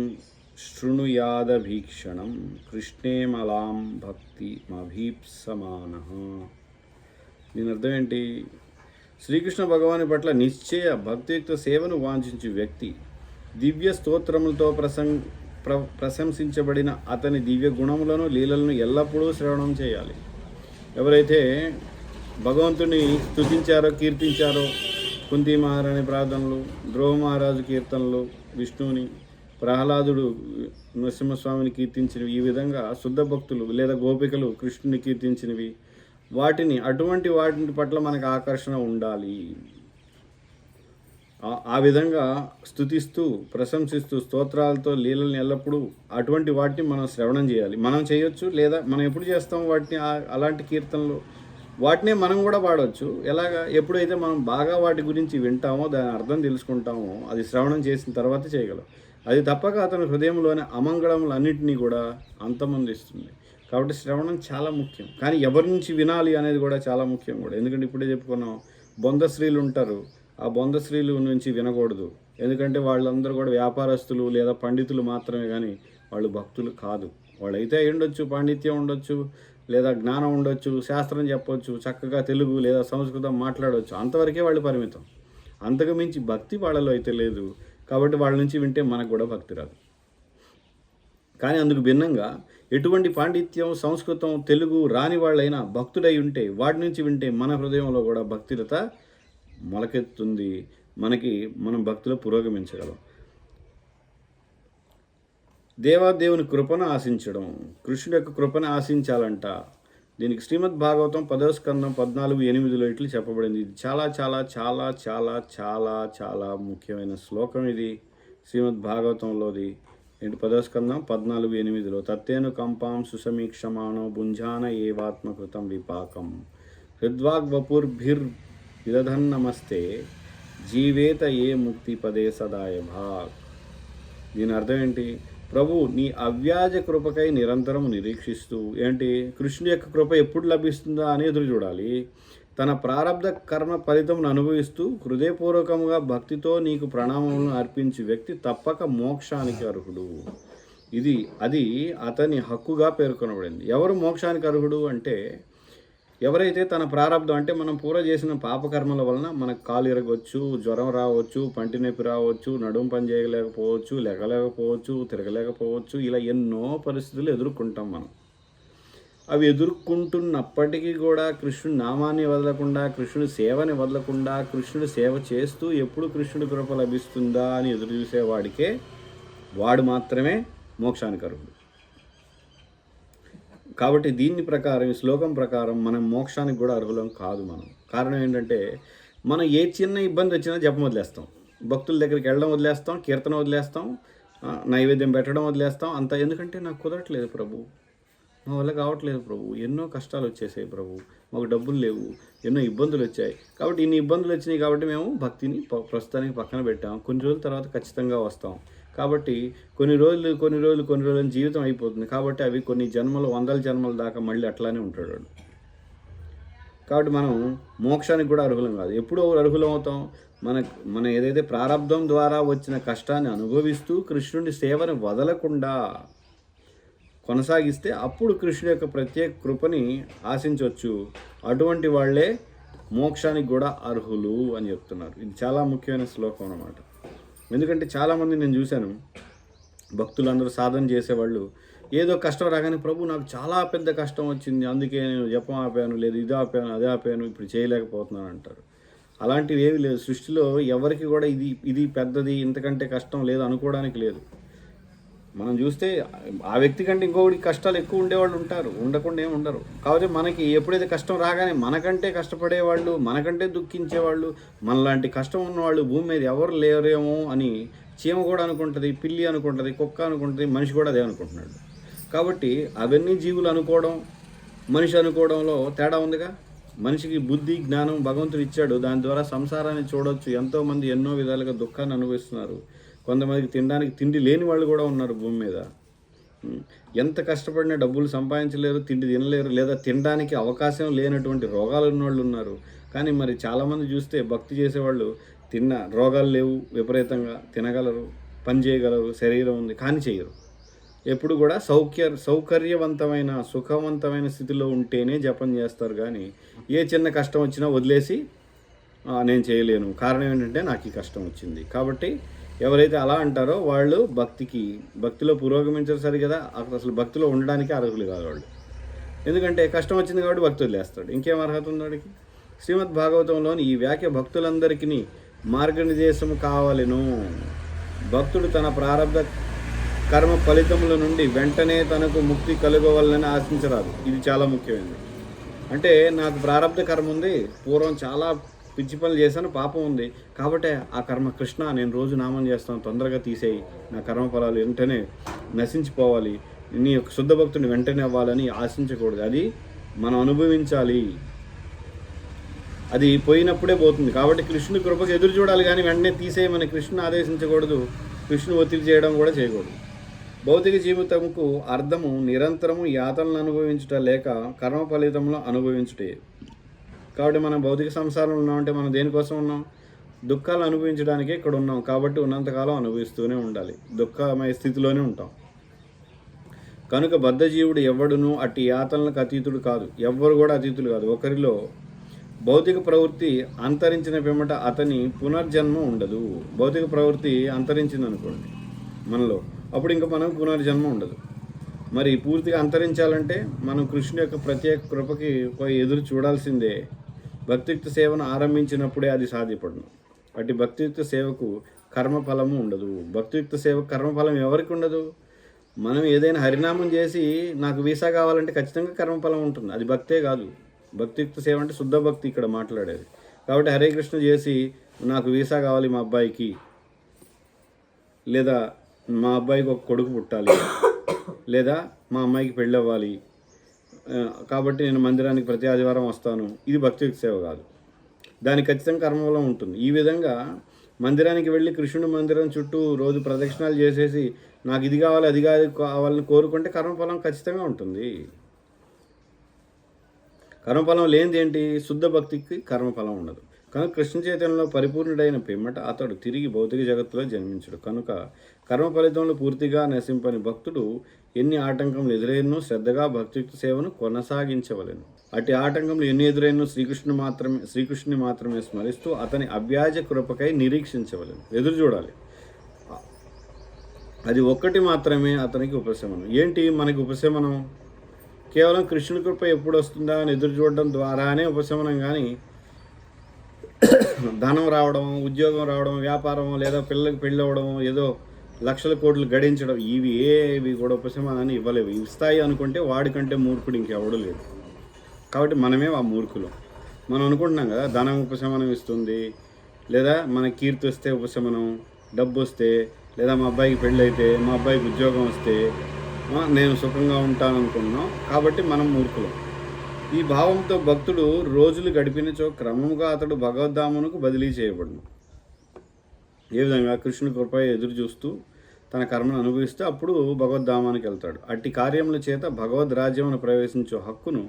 శృణుయాద భీక్షణం కృష్ణే మలాం భక్తి మభీప్సమాన. దీని అర్థం ఏంటి? శ్రీకృష్ణ భగవాని పట్ల నిశ్చయ భక్తియుక్త సేవను వాంఛించు వ్యక్తి దివ్య స్తోత్రములతో ప్రశంసించబడిన అతని దివ్య గుణములను లీలలను ఎల్లప్పుడూ శ్రవణం చేయాలి. ఎవరైతే భగవంతుని స్తుతించారో కీర్తించారో, కుంతి మహారాణి ప్రార్థనలు, ధ్రువ మహారాజు కీర్తనలు, విష్ణువుని, ప్రహ్లాదుడు నరసింహస్వామిని కీర్తించినవి, ఈ విధంగా శుద్ధ భక్తులు లేదా గోపికలు కృష్ణుని కీర్తించినవి, అటువంటి వాటి పట్ల మనకు ఆకర్షణ ఉండాలి. ఆ విధంగా స్తుతిస్తూ ప్రశంసిస్తూ స్తోత్రాలతో లీలల్ని ఎల్లప్పుడూ అటువంటి వాటిని మనం శ్రవణం చేయాలి. మనం చేయొచ్చు, లేదా మనం ఎప్పుడు చేస్తాం వాటిని, అలాంటి కీర్తనలు వాటినే మనం కూడా పాడవచ్చు. ఎలాగా? ఎప్పుడైతే మనం బాగా వాటి గురించి వింటామో, దాని అర్థం తెలుసుకుంటామో, అది శ్రవణం చేసిన తర్వాత చేయగలం. అది తప్పక అతని హృదయంలోని అమంగళములన్నింటినీ కూడా అంతమొందిస్తుంది. కాబట్టి శ్రవణం చాలా ముఖ్యం. కానీ ఎవరి నుంచి వినాలి అనేది కూడా చాలా ముఖ్యం కూడా. ఎందుకంటే ఇప్పుడే చెప్పుకున్నాం, బొంద స్త్రీలు ఉంటారు, ఆ బొంద స్త్రీలు నుంచి వినకూడదు. ఎందుకంటే వాళ్ళందరూ కూడా వ్యాపారస్తులు లేదా పండితులు మాత్రమే, కానీ వాళ్ళు భక్తులు కాదు. వాళ్ళైతే అయి ఉండొచ్చు, పాండిత్యం ఉండొచ్చు, లేదా జ్ఞానం ఉండొచ్చు, శాస్త్రం చెప్పొచ్చు, చక్కగా తెలుగు లేదా సంస్కృతం మాట్లాడవచ్చు, అంతవరకే వాళ్ళు పరిమితం. అంతకు మించి భక్తి వాళ్ళలో అయితే లేదు. కాబట్టి వాళ్ళ నుంచి వింటే మనకు కూడా భక్తి రాదు. కానీ అందుకు భిన్నంగా ఎటువంటి పాండిత్యం, సంస్కృతం, తెలుగు రాని వాళ్ళైనా భక్తుడై ఉంటే, వాటి నుంచి వింటే మన హృదయంలో కూడా భక్తిలత మొలకెత్తుంది. మనం భక్తిలో పురోగమించగలం. దేవాదేవుని కృపను ఆశించడం, కృష్ణుడి యొక్క కృపను ఆశించాలంట. దీనికి శ్రీమద్ భాగవతం 10వ స్కందం 14:8 ఇట్లు చెప్పబడింది. ఇది చాలా చాలా చాలా చాలా చాలా చాలా ముఖ్యమైన శ్లోకం. ఇది శ్రీమద్ భాగవతంలోది. 10వ స్కందం 14:8 తత్తేను కంపాం సుసమీక్షమాణో భుంజాన ఏవాత్మకృతం విపాకం హృద్వాగ్వపుర్భిర్ విదధన్నమస్తే జీవేత ఏ ముక్తి పదే సదాయ భాగ్. దీని అర్థం ఏంటి? ప్రభు నీ అవ్యాజ కృపకై నిరంతరం నిరీక్షిస్తూ, కృష్ణుడి యొక్క కృప ఎప్పుడు లభిస్తుందా అని ఎదురు చూడాలి. తన ప్రారబ్ధ కర్మ ఫలితమును అనుభవిస్తూ హృదయపూర్వకంగా భక్తితో నీకు ప్రణామములను అర్పించి వ్యక్తి తప్పక మోక్షానికి అర్హుడు. అది అతని హక్కుగా పేర్కొనబడింది. ఎవరు మోక్షానికి అర్హుడు అంటే, ఎవరైతే తన ప్రారబ్ధం అంటే మనం పూర్వ చేసిన పాపకర్మల వలన మనకు కాలు ఇరగవచ్చు, జ్వరం రావచ్చు, పంటి నొప్పి రావచ్చు, నడుము పని చేయలేకపోవచ్చు, లెగలేకపోవచ్చు, తిరగలేకపోవచ్చు, ఇలా ఎన్నో పరిస్థితులు ఎదుర్కొంటాం మనం. అవి ఎదుర్కొంటున్నప్పటికీ కూడా కృష్ణుడి నామాన్ని వదలకుండా, కృష్ణుడి సేవని వదలకుండా, కృష్ణుడి సేవ చేస్తూ ఎప్పుడు కృష్ణుడి కృప లభిస్తుందా అని ఎదురు చూసేవాడికే, వాడు మాత్రమే మోక్షానికి అర్హుడు. కాబట్టి దీని ప్రకారం, ఈ శ్లోకం ప్రకారం మనం మోక్షానికి కూడా అర్హులం కాదు మనం. కారణం ఏంటంటే, మనం ఏ చిన్న ఇబ్బంది వచ్చినా జపం వదిలేస్తాం, భక్తుల దగ్గరికి వెళ్ళడం వదిలేస్తాం, కీర్తన వదిలేస్తాం, నైవేద్యం పెట్టడం వదిలేస్తాం. అంతా ఎందుకంటే నాకు కుదరట్లేదు ప్రభు, మా వల్ల కావట్లేదు ప్రభు, ఎన్నో కష్టాలు వచ్చేసాయి ప్రభు, మాకు డబ్బులు లేవు, ఎన్నో ఇబ్బందులు వచ్చాయి. కాబట్టి ఇన్ని ఇబ్బందులు వచ్చినాయి కాబట్టి మేము భక్తిని ప్రస్తుతానికి పక్కన పెట్టాం. కొన్ని రోజుల తర్వాత ఖచ్చితంగా వస్తాం. కాబట్టి కొన్ని రోజులు జీవితం అయిపోతుంది. కాబట్టి అవి కొన్ని జన్మలు, 100 జన్మల దాకా మళ్ళీ అట్లానే ఉంటాడు. కాబట్టి మనం మోక్షానికి కూడా అర్హులం కాదు. ఎప్పుడు అర్హులం అవుతాం? మన ఏదైతే ప్రారంధం ద్వారా వచ్చిన కష్టాన్ని అనుభవిస్తూ కృష్ణుడి సేవని వదలకుండా కొనసాగిస్తే అప్పుడు కృష్ణుడి యొక్క ప్రత్యేక కృపని ఆశించవచ్చు. అటువంటి వాళ్ళే మోక్షానికి కూడా అర్హులు అని చెప్తున్నారు. ఇది చాలా ముఖ్యమైన శ్లోకం అన్నమాట. ఎందుకంటే చాలామంది నేను చూశాను, భక్తులందరూ సాధన చేసేవాళ్ళు ఏదో కష్టం రాగానే, ప్రభు నాకు చాలా పెద్ద కష్టం వచ్చింది, అందుకే నేను జపం ఆపాను, లేదు ఇది ఆపాను, అదే ఆపాను, ఇప్పుడు చేయలేకపోతున్నాను అంటారు. అలాంటివి ఏవి లేదు. సృష్టిలో ఎవరికి కూడా ఇది పెద్దది, ఇంతకంటే కష్టం లేదు అనుకోవడానికి లేదు. మనం చూస్తే ఆ వ్యక్తి కంటే ఇంకొకటి కష్టాలు ఎక్కువ ఉండేవాళ్ళు ఉంటారు, ఉండకుండా ఏమి ఉండరు. కాబట్టి మనకి ఎప్పుడైతే కష్టం రాగానే మనకంటే కష్టపడేవాళ్ళు, మనకంటే దుఃఖించేవాళ్ళు, మనలాంటి కష్టం ఉన్నవాళ్ళు భూమి మీద ఎవరు లేరేమో అని చీమ కూడా అనుకుంటుంది, పిల్లి అనుకుంటుంది, కుక్క అనుకుంటుంది, మనిషి కూడా అదే అనుకుంటున్నాడు. కాబట్టి అవన్నీ జీవులు అనుకోవడం, మనిషి అనుకోవడంలో తేడా ఉందిగా. మనిషికి బుద్ధి, జ్ఞానం భగవంతుడు ఇచ్చాడు, దాని ద్వారా సంసారాన్ని చూడవచ్చు. ఎంతోమంది ఎన్నో విధాలుగా దుఃఖాన్ని అనుభవిస్తున్నారు. కొంతమందికి తినడానికి తిండి లేని వాళ్ళు కూడా ఉన్నారు భూమి మీద. ఎంత కష్టపడినా డబ్బులు సంపాదించలేరు, తిండి తినలేరు, లేదా తినడానికి అవకాశం లేనటువంటి రోగాలు ఉన్నవాళ్ళు ఉన్నారు. కానీ మరి చాలామంది చూస్తే భక్తి చేసేవాళ్ళు తిన్న రోగాలు లేవు, విపరీతంగా తినగలరు, పని చేయగలరు, శరీరం ఉంది, కానీ చేయరు. ఎప్పుడు కూడా సౌకర్యవంతమైన సుఖవంతమైన స్థితిలో ఉంటేనే జపం చేస్తారు. కానీ ఏ చిన్న కష్టం వచ్చినా వదిలేసి నేను చేయలేను, కారణం ఏంటంటే నాకు ఈ కష్టం వచ్చింది. కాబట్టి ఎవరైతే అలా అంటారో వాళ్ళు భక్తిలో పురోగమించరు సరిగదా, అసలు భక్తిలో ఉండడానికి అర్హులు కాదు వాళ్ళు. ఎందుకంటే కష్టం వచ్చింది కాబట్టి భక్తి వదిలేస్తాడు. ఇంకేం అర్హత ఉంది వాడికి? శ్రీమద్ భాగవతంలోని ఈ వ్యాఖ్య భక్తులందరికీ మార్గనిర్దేశము కావలెను. భక్తుడు తన ప్రారంభ కర్మ ఫలితముల నుండి వెంటనే తనకు ముక్తి కలుగవలనని ఆశించరాదు. ఇది చాలా ముఖ్యమైనది. అంటే నాకు ప్రారంభ కర్మ ఉంది, పూర్వం చాలా పిచ్చి పనులు చేశాను, పాపం ఉంది, కాబట్టి ఆ కర్మ కృష్ణ నేను రోజు నామం చేస్తాను, తొందరగా తీసేయి, నా కర్మఫలాలు వెంటనే నశించిపోవాలి, నీ యొక్క శుద్ధ భక్తుని వెంటనే అవ్వాలని ఆశించకూడదు. అది మనం అనుభవించాలి, అది పోయినప్పుడే పోతుంది. కాబట్టి కృష్ణుని కృపకు ఎదురు చూడాలి, కానీ వెంటనే తీసేయమని కృష్ణుని ఆదేశించకూడదు, కృష్ణుని ఒత్తిడి చేయడం కూడా చేయకూడదు. భౌతిక జీవితంకు అర్థము నిరంతరము యాతనలు అనుభవించుట లేక కర్మ ఫలితంలో అనుభవించుటే. కాబట్టి మనం భౌతిక సంసారంలో ఉన్నామంటే మనం దేనికోసం ఉన్నాం? దుఃఖాలు అనుభవించడానికే ఇక్కడ ఉన్నాం. కాబట్టి ఉన్నంతకాలం అనుభవిస్తూనే ఉండాలి, దుఃఖమయ స్థితిలోనే ఉంటాం. కనుక బద్ధజీవుడు ఎవడునూ అట్టి యాతనలకు అతీతుడు కాదు. ఎవ్వరు కూడా అతీతులు కాదు. ఒకరిలో భౌతిక ప్రవృత్తి అంతరించిన పిమ్మట అతని పునర్జన్మ ఉండదు. భౌతిక ప్రవృత్తి అంతరించింది అనుకోండి మనలో, అప్పుడు ఇంకా మనం పునర్జన్మ ఉండదు. మరి పూర్తిగా అంతరించాలంటే మనం కృష్ణుని యొక్క ప్రత్యేక కృపకి ఎదురు చూడాల్సిందే. భక్తియుక్త సేవను ఆరంభించినప్పుడే అది సాధ్యపడను. అటు భక్తియుక్త సేవకు కర్మఫలము ఉండదు. భక్తియుక్త సేవకు కర్మఫలం ఎవరికి ఉండదు? మనం ఏదైనా హరినామం చేసి నాకు వీసా కావాలంటే ఖచ్చితంగా కర్మఫలం ఉంటుంది, అది భక్తే కాదు. భక్తియుక్త సేవ అంటే శుద్ధ భక్తి ఇక్కడ మాట్లాడేది. కాబట్టి హరే కృష్ణ చేసి నాకు వీసా కావాలి మా అబ్బాయికి, లేదా మా అబ్బాయికి ఒక కొడుకు పుట్టాలి, లేదా మా అమ్మాయికి పెళ్ళి అవ్వాలి, కాబట్టి నేను మందిరానికి ప్రతి ఆదివారం వస్తాను, ఇది భక్తియుక్త సేవ కాదు. దానికి ఖచ్చితంగా కర్మఫలం ఉంటుంది. ఈ విధంగా మందిరానికి వెళ్ళి కృష్ణుడి మందిరం చుట్టూ రోజు ప్రదక్షిణాలు చేసేసి నాకు ఇది కావాలి అది కావాలని కోరుకుంటే కర్మఫలం ఖచ్చితంగా ఉంటుంది. కర్మఫలం లేనిది ఏంటి? శుద్ధ భక్తికి కర్మఫలం ఉండదు. కనుక కృష్ణ చైతన్యంలో పరిపూర్ణుడైన పిమ్మట అతడు తిరిగి భౌతిక జగత్తులో జన్మించడు. కనుక కర్మ ఫలితంలో పూర్తిగా నశింపని భక్తుడు ఎన్ని ఆటంకములు ఎదురైనో శ్రద్ధగా భక్తియుక్త సేవను కొనసాగించవలెను. అట్టి ఆటంకములు ఎన్ని ఎదురైనో శ్రీకృష్ణుని మాత్రమే స్మరిస్తూ అతని అవ్యాజ కృపకై నిరీక్షించవలెను, ఎదురు చూడాలి. అది ఒక్కటి మాత్రమే అతనికి ఉపశమనం. ఏంటి మనకి ఉపశమనం? కేవలం కృష్ణుని కృప ఎప్పుడు వస్తుందా అని ఎదురు చూడడం ద్వారానే ఉపశమనం. కానీ ధనం రావడం, ఉద్యోగం రావడం, వ్యాపారం, లేదా పిల్లలకి పెళ్ళి అవ్వడం, ఏదో లక్షల కోట్లు గడించడం, ఏవి కూడా ఉపశమనాన్ని ఇవ్వలేవు. ఇస్తాయి అనుకుంటే వాడికంటే మూర్ఖుడు ఇంకెవడూ లేడు. కాబట్టి మనమే ఆ మూర్ఖులు. మనం అనుకుంటున్నాం కదా ధనం ఉపశమనం ఇస్తుంది, లేదా మన కీర్తి వస్తే ఉపశమనం, డబ్బు వస్తే, లేదా మా అబ్బాయికి పెళ్ళి అయితే, మా అబ్బాయికి ఉద్యోగం వస్తే నేను సుఖంగా ఉంటాను అనుకుంటున్నాం. కాబట్టి మనం మూర్ఖులం. ఈ భావంతో భక్తుడు రోజులు గడిపినచో క్రమముగా అతడు భగవద్ధామునకు బదిలీ చేయబడును. ఏ విధంగా? కృష్ణుని కృప ఎదురు చూస్తూ తన కర్మను అనుభవిస్తూ అప్పుడు భగవద్ధామానికి వెళ్తాడు. అట్టి కార్యముల చేత భగవద్ రాజ్యమును ప్రవేశించే హక్కును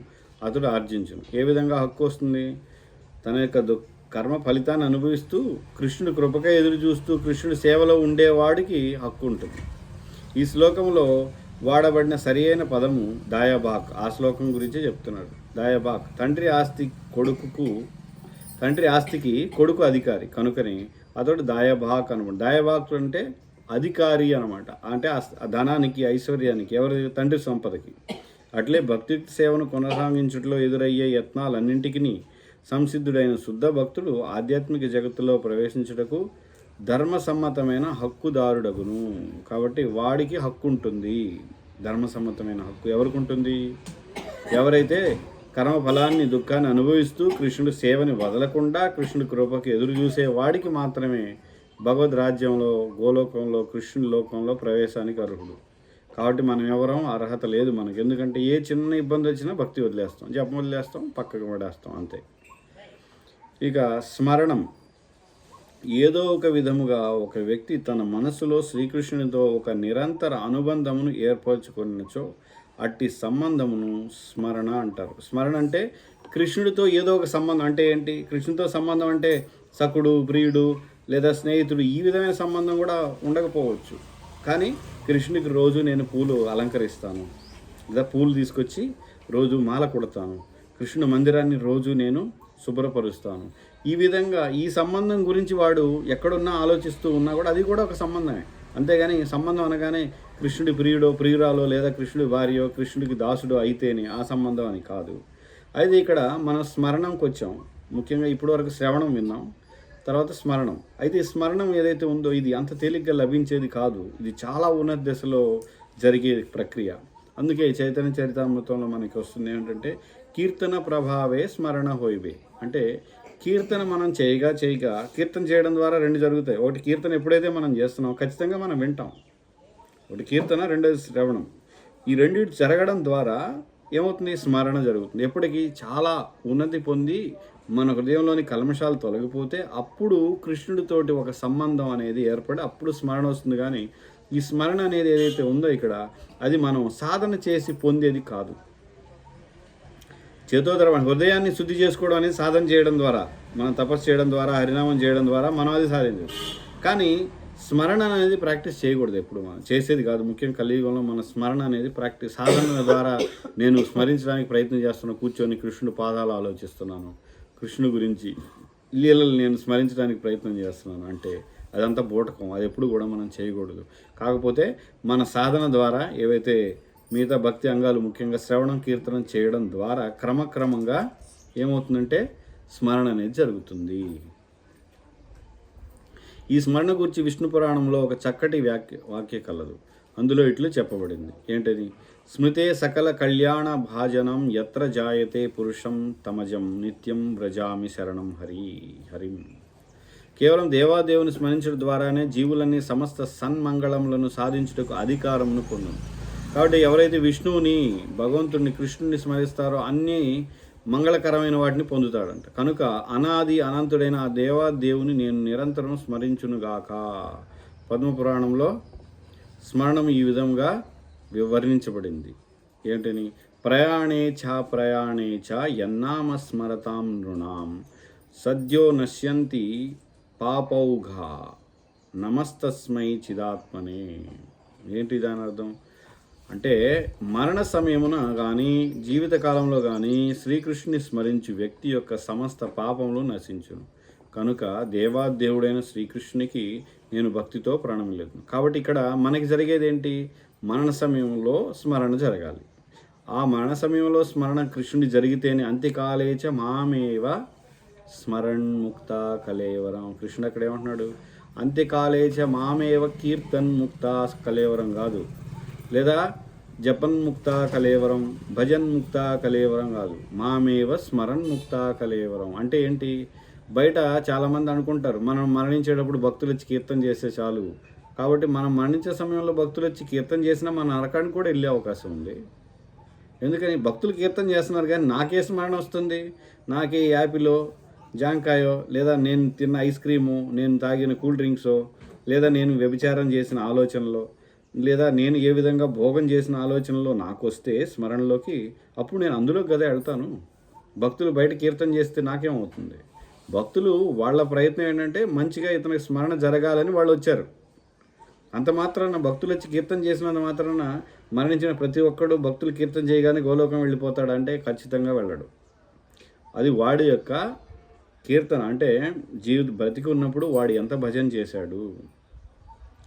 అతడు ఆర్జించును. ఏ విధంగా హక్కు వస్తుంది? తన యొక్క కర్మ ఫలితాన్ని అనుభవిస్తూ కృష్ణుని కృపకై ఎదురు చూస్తూ కృష్ణుడి సేవలో ఉండేవాడికి హక్కు ఉంటుంది. ఈ శ్లోకంలో వాడబడిన సరి అయిన పదము దాయాబాక్. ఆ శ్లోకం గురించే చెప్తున్నాడు. దాయాబాక్ తండ్రి ఆస్తికి కొడుకు అధికారి కనుకని అతడు దాయాబాక్ అనమాట. దాయాబాక్ అంటే అధికారి అనమాట. అంటే ధనానికి, ఐశ్వర్యానికి, ఎవరి? తండ్రి సంపదకి. అట్లే భక్తియుక్త సేవను కొనసాగించుటలో ఎదురయ్యే యత్నాలన్నింటికి సంసిద్ధుడైన శుద్ధ భక్తుడు ఆధ్యాత్మిక జగత్తులో ప్రవేశించుటకు ధర్మసమ్మతమైన హక్కుదారుడగును. కాబట్టి వాడికి హక్కు ఉంటుంది. ధర్మసమ్మతమైన హక్కు ఎవరికి ఉంటుంది? ఎవరైతే కర్మ ఫలాన్ని, దుఃఖాన్ని అనుభవిస్తూ కృష్ణుడి సేవని వదలకుండా కృష్ణుడి కృపకి ఎదురు చూసే వాడికి మాత్రమే భగవద్ రాజ్యంలో, గోలోకంలో, కృష్ణుడి లోకంలో ప్రవేశానికి అర్హుడు. కాబట్టి మనం ఎవరం అర్హత లేదు మనకి. ఎందుకంటే ఏ చిన్న ఇబ్బంది వచ్చినా భక్తి వదిలేస్తాం, జపం వదిలేస్తాం, పక్కకు పడేస్తాం, అంతే. ఇక స్మరణం. ఏదో ఒక విధముగా ఒక వ్యక్తి తన మనసులో శ్రీకృష్ణునితో ఒక నిరంతర అనుబంధమును ఏర్పరచుకున్నచో అట్టి సంబంధమును స్మరణ అంటారు. స్మరణ అంటే కృష్ణుడితో ఏదో ఒక సంబంధం. అంటే ఏంటి? కృష్ణుడితో సంబంధం అంటే సఖుడు, ప్రియుడు, లేదా స్నేహితుడు, ఈ విధమైన సంబంధం కూడా ఉండకపోవచ్చు. కానీ కృష్ణుడికి రోజు నేను పూలు అలంకరిస్తాను, లేదా పూలు తీసుకొచ్చి రోజు మాల కుడతాను, కృష్ణుడి మందిరాన్ని రోజు నేను శుభ్రపరుస్తాను. ఈ విధంగా ఈ సంబంధం గురించి వాడు ఎక్కడున్నా ఆలోచిస్తూ ఉన్నా కూడా అది కూడా ఒక సంబంధమే. అంతేగాని సంబంధం అనగానే కృష్ణుడి ప్రియుడో, ప్రియురాలో, లేదా కృష్ణుడి భార్యో, కృష్ణుడికి దాసుడో అయితేనే ఆ సంబంధం అని కాదు. అయితే ఇక్కడ మనం స్మరణంకి వచ్చాం. ముఖ్యంగా ఇప్పటివరకు శ్రవణం విన్నాం, తర్వాత స్మరణం. అయితే ఈ స్మరణం ఏదైతే ఉందో ఇది అంత తేలిగ్గా లభించేది కాదు. ఇది చాలా ఉన్నత దశలో జరిగే ప్రక్రియ. అందుకే చైతన్య చరితామృతంలో మనకి వస్తుంది ఏంటంటే కీర్తన ప్రభావే స్మరణ హోయిబే. అంటే కీర్తన మనం చేయగా కీర్తన చేయడం ద్వారా రెండు జరుగుతాయి. ఒకటి కీర్తన ఎప్పుడైతే మనం చేస్తున్నామో ఖచ్చితంగా మనం వింటాం. ఒకటి కీర్తన, రెండోది శ్రవణం. ఈ రెండింటి జరగడం ద్వారా ఏమవుతుంది? స్మరణ జరుగుతుంది. ఎప్పటికీ చాలా ఉన్నతి పొంది మన హృదయంలోని కల్మషాలు తొలగిపోతే అప్పుడు కృష్ణుడితోటి ఒక సంబంధం అనేది ఏర్పడి అప్పుడు స్మరణ వస్తుంది. కానీ ఈ స్మరణ అనేది ఏదైతే ఉందో ఇక్కడ అది మనం సాధన చేసి పొందేది కాదు. చేతోదరమైన హృదయాన్ని శుద్ధి చేసుకోవడం అనేది సాధన చేయడం ద్వారా, మనం తపస్సు చేయడం ద్వారా, హరినామం చేయడం ద్వారా మనం అది సాధించవచ్చు. కానీ స్మరణ అనేది ప్రాక్టీస్ చేయకూడదు, ఎప్పుడు మనం చేసేది కాదు. ముఖ్యంగా కలియుగంలో మన స్మరణ అనేది ప్రాక్టీస్ సాధన ద్వారా నేను స్మరించడానికి ప్రయత్నం చేస్తున్నాను. కూర్చొని కృష్ణుడి పాదాలు ఆలోచిస్తున్నాను, కృష్ణుడి గురించి లీలలు నేను స్మరించడానికి ప్రయత్నం చేస్తున్నాను అంటే అదంతా బూటకం. అది ఎప్పుడు కూడా మనం చేయకూడదు. కాకపోతే మన సాధన ద్వారా ఏవైతే మిగతా భక్తి అంగాలు ముఖ్యంగా శ్రవణం, కీర్తనం చేయడం ద్వారా క్రమక్రమంగా ఏమవుతుందంటే స్మరణ అనేది జరుగుతుంది. ఈ స్మరణ గురించి విష్ణు పురాణంలో ఒక చక్కటి వాక్య కలదు. అందులో ఇట్లు చెప్పబడింది. ఏంటది? స్మృతే సకల కళ్యాణ భాజనం యత్ర జాయతే పురుషం తమజం నిత్యం వ్రజామి శరణం హరిం. కేవలం దేవాదేవుని స్మరించడం ద్వారానే జీవులన్నీ సమస్త సన్మంగళములను సాధించుటకు అధికారమును పొందును. కాబట్టి ఎవరైతే విష్ణువుని, భగవంతుడిని, కృష్ణుని స్మరిస్తారో అన్నీ మంగళకరమైన వాటిని పొందుతాడంట. కనుక అనాది అనంతుడైన ఆ దేవాదేవుని నేను నిరంతరం స్మరించునుగాక. పద్మపురాణంలో స్మరణం ఈ విధంగా వివరించబడింది. ఏంటని? ప్రయాణే చ యన్నామ స్మరతాం నృణాం సద్యో నశ్యంతి పాపౌఘా నమస్తస్మై చిదాత్మనే. ఏంటి దాని అర్థం? అంటే మరణ సమయమున కానీ జీవితకాలంలో కానీ శ్రీకృష్ణుని స్మరించు వ్యక్తి యొక్క సమస్త పాపములు నశించును. కనుక దేవాదేవుడైన శ్రీకృష్ణునికి నేను భక్తితో ప్రణమిల్లును. కాబట్టి ఇక్కడ మనకి జరిగేది ఏంటి? మరణ సమయంలో స్మరణ జరగాలి. ఆ మరణ సమయంలో స్మరణ కృష్ణుడి జరిగితేనే అంత్యకాలేచ మామేవ స్మరణ్ముక్త కలేవరం. కృష్ణుడు అక్కడ ఏమంటున్నాడు? అంత్యకాలేచ మామేవ కీర్తన్ ముక్త కలేవరం కాదు, లేదా జపన్ముక్త కలేవరం, భజన్ముక్త కలేవరం కాదు, మామేవ స్మరణ్ముక్త కలేవరం. అంటే ఏంటి? బయట చాలామంది అనుకుంటారు మనం మరణించేటప్పుడు భక్తులు వచ్చి కీర్తన చేస్తే చాలు. కాబట్టి మనం మరణించే సమయంలో భక్తులు వచ్చి కీర్తన చేసినా మన నరకానికి కూడా వెళ్ళే అవకాశం ఉంది. ఎందుకని? భక్తులు కీర్తన చేస్తున్నారు కానీ నాకే స్మరణ వస్తుంది, నాకే యాపిలో, జాంకాయో, లేదా నేను తిన్న ఐస్ క్రీము, నేను తాగిన కూల్ డ్రింక్సో, లేదా నేను వ్యభిచారం చేసిన ఆలోచనలో, లేదా నేను ఏ విధంగా భోగం చేసిన ఆలోచనలో నాకు వస్తే స్మరణలోకి, అప్పుడు నేను అందులో గదే వెళ్తాను. భక్తులు బయట కీర్తన చేస్తే నాకేమవుతుంది? భక్తులు వాళ్ళ ప్రయత్నం ఏంటంటే మంచిగా ఇతనికి స్మరణ జరగాలని వాళ్ళు వచ్చారు. అంత మాత్రాన భక్తులు వచ్చి కీర్తన చేసినంత మాత్రాన మరణించిన ప్రతి ఒక్కడు భక్తులు కీర్తన చేయగానే గోలోకం వెళ్ళిపోతాడంటే ఖచ్చితంగా వెళ్ళడు. అది వాడి యొక్క కీర్తన. అంటే బ్రతికి ఉన్నప్పుడు వాడు ఎంత భజన చేశాడు.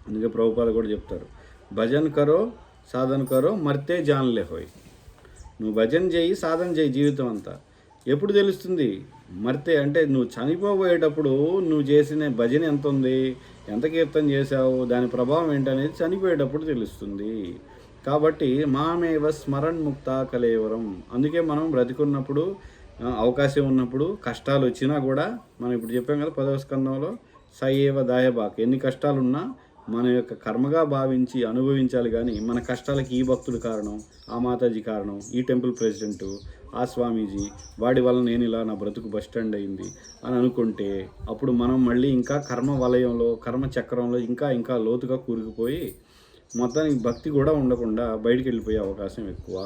అందుకే ప్రభుపాలు కూడా చెప్తారు, భజన్ కరో సాధన కరో మర్తే జాన్లే హోయ్. నువ్వు భజన చేయి, సాధన చేయి జీవితం అంతా. ఎప్పుడు తెలుస్తుంది? మర్తే అంటే నువ్వు చనిపోయేటప్పుడు నువ్వు చేసిన భజన ఎంత ఉంది, ఎంత కీర్తన చేశావు, దాని ప్రభావం ఏంటనేది చనిపోయేటప్పుడు తెలుస్తుంది. కాబట్టి మామేవ స్మరణ్ముక్త కలేవరం. అందుకే మనం బ్రతికున్నప్పుడు, అవకాశం ఉన్నప్పుడు, కష్టాలు వచ్చినా కూడా మనం ఇప్పుడు చెప్పాం కదా 10వ స్కందంలో సయేవ దాయబాక్, ఎన్ని కష్టాలున్నా మన యొక్క కర్మగా భావించి అనుభవించాలి. కానీ మన కష్టాలకి ఈ భక్తుడు కారణం, ఆ మాతాజీ కారణం, ఈ టెంపుల్ ప్రెసిడెంటు, ఆ స్వామీజీ, వాడి వల్ల నేను ఇలా నా బ్రతుకు బస్టాండ్ అయింది అని అనుకుంటే అప్పుడు మనం మళ్ళీ ఇంకా కర్మ వలయంలో, కర్మ చక్రంలో ఇంకా లోతుగా కూరుకుపోయి మొత్తానికి భక్తి కూడా ఉండకుండా బయటికి వెళ్ళిపోయే అవకాశం ఎక్కువ.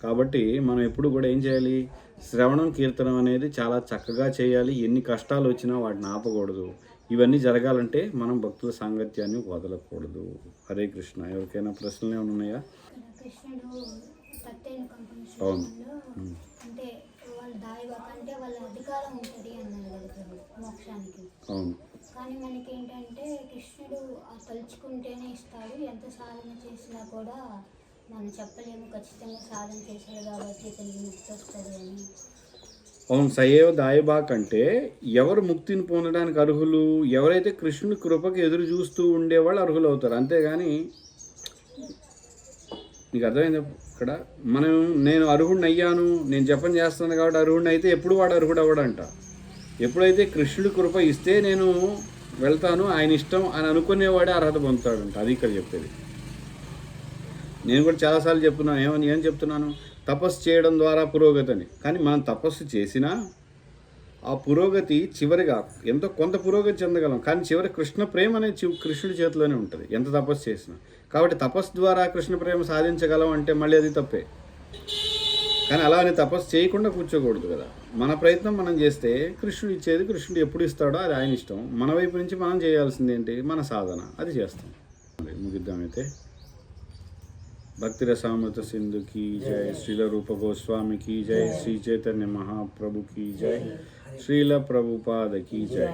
కాబట్టి మనం ఎప్పుడు కూడా ఏం చేయాలి? శ్రవణం, కీర్తనం అనేది చాలా చక్కగా చేయాలి. ఎన్ని కష్టాలు వచ్చినా వాటిని ఆపకూడదు. ఇవన్నీ జరగాలంటే మనం భక్తుల సాంగత్యాన్ని వదలకూడదు. హరే కృష్ణ. ఎవరికైనా ప్రశ్నలు ఏమైనా ఉన్నాయా? అవును. అంటే వాళ్ళ దాయిబాక అంటే వాళ్ళ అధికారం ఉంటుంది అన్నారు కదా మోక్షానికి. అవును. కానీ మనకి ఏంటంటే కృష్ణుడు తలుచుకుంటేనే ఇస్తాడు. ఎంత సాధన చేసినా కూడా మనం చెప్పలేము ఖచ్చితంగా సాధన చేశాడు కాబట్టి ఇతనికి ముక్తి వస్తుంది అని. ఓం సయేవ దాయబాక్ అంటే ఎవరు ముక్తిని పొందడానికి అర్హులు, ఎవరైతే కృష్ణుని కృపకి ఎదురు చూస్తూ ఉండేవాళ్ళు అర్హులు అవుతారు. అంతేగాని నీకు అర్థమైంది ఇక్కడ నేను అర్హుడిని అయ్యాను, నేను జపం చేస్తున్నాను కాబట్టి అర్హుడిని అయితే ఎప్పుడు వాడు అర్హుడు అవ్వడంట. ఎప్పుడైతే కృష్ణుడి కృప ఇస్తే నేను వెళ్తాను, ఆయన ఇష్టం అని అనుకునేవాడే అర్హత పొందుతాడంట. అది ఇక్కడ చెప్పేది. నేను కూడా చాలాసార్లు చెప్తున్నాను, ఏం చెప్తున్నాను, తపస్సు చేయడం ద్వారా పురోగతి అని. కానీ మనం తపస్సు చేసినా ఆ పురోగతి చివరిగా ఎంతో కొంత పురోగతి చెందగలం, కానీ చివరి కృష్ణ ప్రేమ అనేది కృష్ణుడి చేతిలోనే ఉంటుంది ఎంత తపస్సు చేసినా. కాబట్టి తపస్సు ద్వారా కృష్ణ ప్రేమ సాధించగలం అంటే మళ్ళీ అది తప్పే. కానీ అలా అని తపస్సు చేయకుండా కూర్చోకూడదు కదా. మన ప్రయత్నం మనం చేస్తే కృష్ణుడు ఇచ్చేది కృష్ణుడు ఎప్పుడు ఇస్తాడో అది ఆయన ఇష్టం. మన వైపు నుంచి మనం చేయాల్సింది ఏంటి, మన సాధన, అది చేస్తాం. ముగిద్దామైతే. భక్తి రసామృత సింధు की जय, श्रील रूप गोस्वामी की जय, श्री चैतन्य महाप्रभु की जय, श्रील प्रभुपाद की जय.